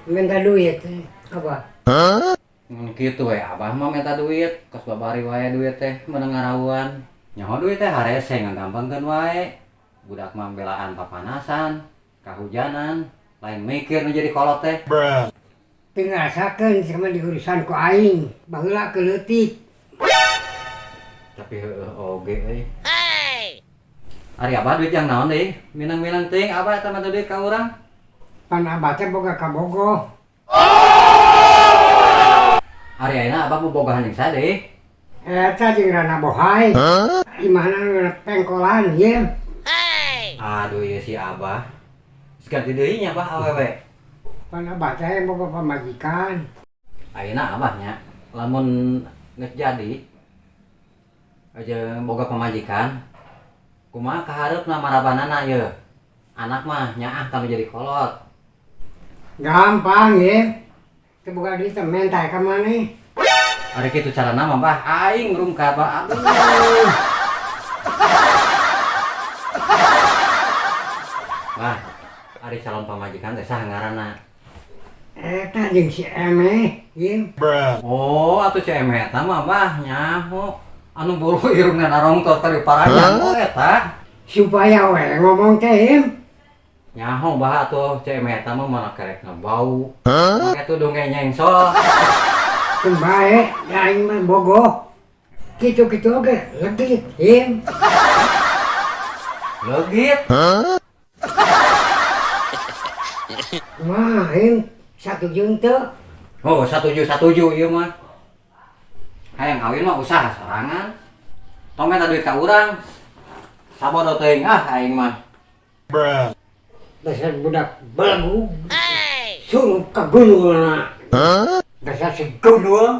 minta duit apa? Gitu we abah mah minta duit kos babari wae duit teh menengarawan nyaho duit teh harese ngagampangkeun wae budak mah belaan papanasan kahujanan lain mikir nu jadi kolot teh Tinggalsakeun sama di urusan ku aing baheula keleutik. tapi oge euy ari abah duit yang naon deui minang-minang teuing abah eta mah duit ka urang Pan abah teh boga kabogoh. ari ayeuna abah bobogohan jeung sa deui Eta jeung Rana Bohai. Imahna pengkolan ye. aduh ieu si abah geus ganti deui nya abah awewe Pan abah teh boga pamajikan. ayeuna abahnya lamun geus jadi aja boga pamajikan kumaha kahareupna marabanana ye anak mah nyaah kanu jadi kolot Gampang ye. Teu boga duit teh mentai ka maneh. ari kitu carana mah bah aing rum ka abah aduh bah ari calon pamajikan teh saha ngaranna Eta jeung si Emeh ye. oh atuh si Emeh eta mah bah nyaho anu buru irungna narongtor tari parahnya oh eta Supaya we ngomong teh ye. nyaho bah atuh si Emeh eta mah mana kerekna bau make tuh dongeng nyengsol Teu bae, da aing mah bogoh. Kitu-kitu oge legit ye. legit Wah, aing satuju teu. oh satuju ieu mah hayang kawin mah usaha sorangan tong minta duit ka urang sabodo teuing aing mah Dasar budak belagu. Suruh ka gundulna. Dasar si gundul.